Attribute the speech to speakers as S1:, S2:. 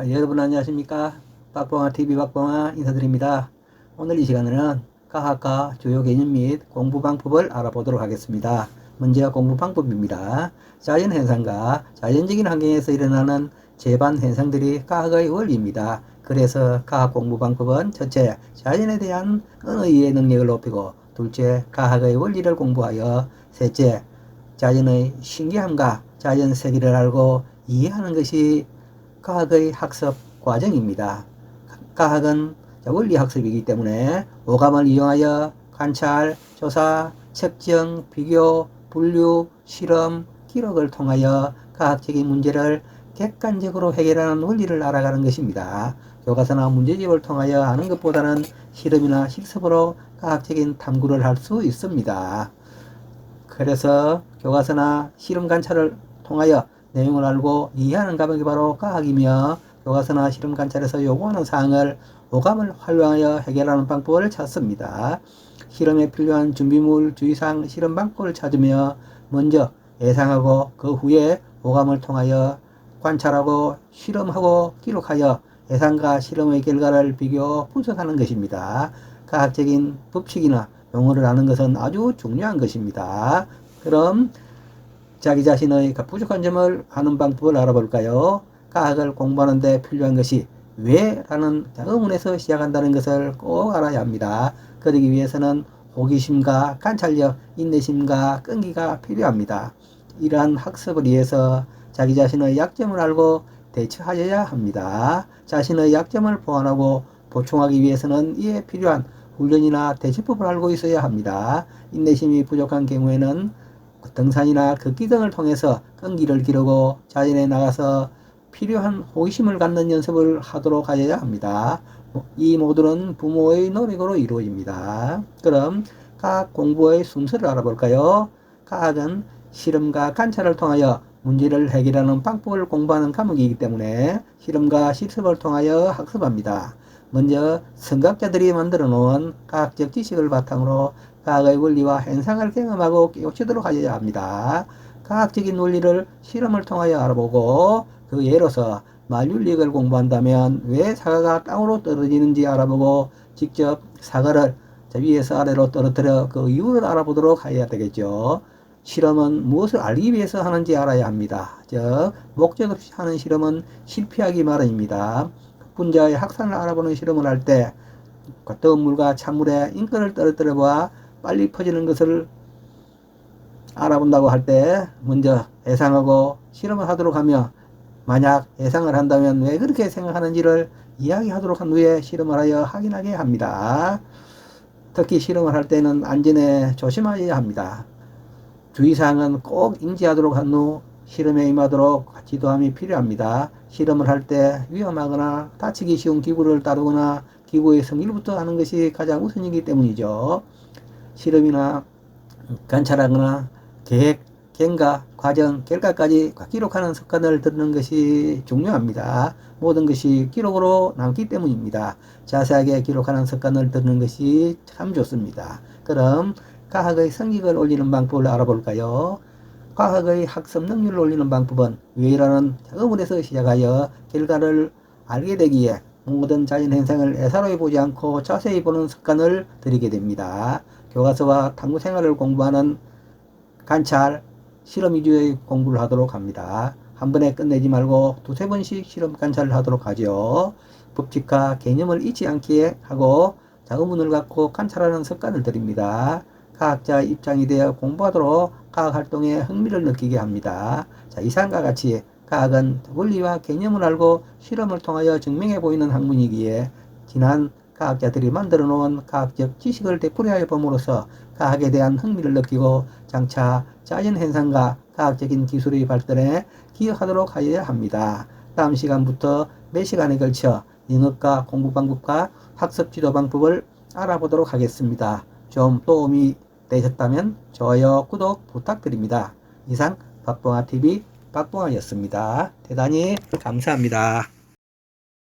S1: 여러분 안녕하십니까? 박봉아TV 박봉아 인사드립니다. 오늘 이 시간에는 과학과 주요 개념 및 공부 방법을 알아보도록 하겠습니다. 먼저 공부 방법입니다. 자연현상과 자연적인 환경에서 일어나는 재반 현상들이 과학의 원리입니다. 그래서 과학 공부 방법은 첫째, 자연에 대한 언어 이해 능력을 높이고, 둘째, 과학의 원리를 공부하여, 셋째, 자연의 신기함과 자연 세계를 알고 이해하는 것이 과학의 학습 과정입니다. 과학은 원리 학습이기 때문에 오감을 이용하여 관찰, 조사, 측정, 비교, 분류, 실험, 기록을 통하여 과학적인 문제를 객관적으로 해결하는 원리를 알아가는 것입니다. 교과서나 문제집을 통하여 아는 것보다는 실험이나 실습으로 과학적인 탐구를 할 수 있습니다. 그래서 교과서나 실험 관찰을 통하여 내용을 알고 이해하는 과목이 바로 과학이며, 교과서나 실험 관찰에서 요구하는 사항을 오감을 활용하여 해결하는 방법을 찾습니다. 실험에 필요한 준비물, 주의사항, 실험 방법을 찾으며 먼저 예상하고 그 후에 오감을 통하여 관찰하고 실험하고 기록하여 예상과 실험의 결과를 비교, 분석하는 것입니다. 과학적인 법칙이나 용어를 아는 것은 아주 중요한 것입니다. 그럼 자기 자신의 부족한 점을 아는 방법을 알아볼까요? 과학을 공부하는 데 필요한 것이 왜? 라는 의문에서 시작한다는 것을 꼭 알아야 합니다. 그러기 위해서는 호기심과 관찰력, 인내심과 끈기가 필요합니다. 이러한 학습을 위해서 자기 자신의 약점을 알고 대처하여야 합니다. 자신의 약점을 보완하고 보충하기 위해서는 이에 필요한 훈련이나 대처법을 알고 있어야 합니다. 인내심이 부족한 경우에는 등산이나 걷기 등을 통해서 끈기를 기르고 자연에 나가서 필요한 호기심을 갖는 연습을 하도록 하여야 합니다. 이 모두는 부모의 노력으로 이루어집니다. 그럼 과학 공부의 순서를 알아볼까요? 과학은 실험과 관찰을 통하여 문제를 해결하는 방법을 공부하는 과목이기 때문에 실험과 실습을 통하여 학습합니다. 먼저 선각자들이 만들어 놓은 과학적 지식을 바탕으로 과학의 원리와 현상을 경험하고 깨우치도록 하여야 합니다. 과학적인 원리를 실험을 통하여 알아보고, 그 예로서 만율lik을 공부한다면 왜 사과가 땅으로 떨어지는지 알아보고 직접 사과를 위에서 아래로 떨어뜨려 그 이유를 알아보도록 해야 되겠죠. 실험은 무엇을 알기 위해서 하는지 알아야 합니다. 즉 목적 없이 하는 실험은 실패하기 마련입니다. 분자의 확산을 알아보는 실험을 할 때 뜨거운 물과 찬물에 잉크를 떨어뜨려 봐 빨리 퍼지는 것을 알아본다고 할 때 먼저 예상하고 실험을 하도록 하며, 만약 예상을 한다면 왜 그렇게 생각하는지를 이야기하도록 한 후에 실험을 하여 확인하게 합니다. 특히 실험을 할 때는 안전에 조심하여야 합니다. 주의사항은 꼭 인지하도록 한 후 실험에 임하도록 지도함이 필요합니다. 실험을 할 때 위험하거나 다치기 쉬운 기구를 다루거나 기구의 성질부터 하는 것이 가장 우선이기 때문이죠. 실험이나 관찰하거나 계획, 경과, 과정, 결과까지 기록하는 습관을 들이는 것이 중요합니다. 모든 것이 기록으로 남기 때문입니다. 자세하게 기록하는 습관을 들이는 것이 참 좋습니다. 그럼 과학의 성격을 올리는 방법을 알아볼까요? 과학의 학습 능률을 올리는 방법은 왜라는 의문에서 시작하여 결과를 알게 되기에 모든 자연현상을 애사로이 보지 않고 자세히 보는 습관을 들이게 됩니다. 교과서와 탐구 생활을 공부하는 관찰, 실험 위주의 공부를 하도록 합니다. 한 번에 끝내지 말고 두세 번씩 실험 관찰을 하도록 하죠. 법칙과 개념을 잊지 않게 하고 의문을 갖고 관찰하는 습관을 들입니다. 과학자의 입장이 되어 공부하도록 과학활동에 흥미를 느끼게 합니다. 이상과 같이 과학은 원리와 개념을 알고 실험을 통하여 증명해 보이는 학문이기에 지난 과학자들이 만들어 놓은 과학적 지식을 되풀이하여 봄으로써 과학에 대한 흥미를 느끼고 장차 자연현상과 과학적인 기술의 발전에 기여하도록 하여야 합니다. 다음 시간부터 몇 시간에 걸쳐 영역과 공부 방법과 학습 지도 방법을 알아보도록 하겠습니다. 좀 도움이 되셨다면 좋아요, 구독 부탁드립니다. 이상 박봉아TV 박봉아였습니다. 대단히 감사합니다.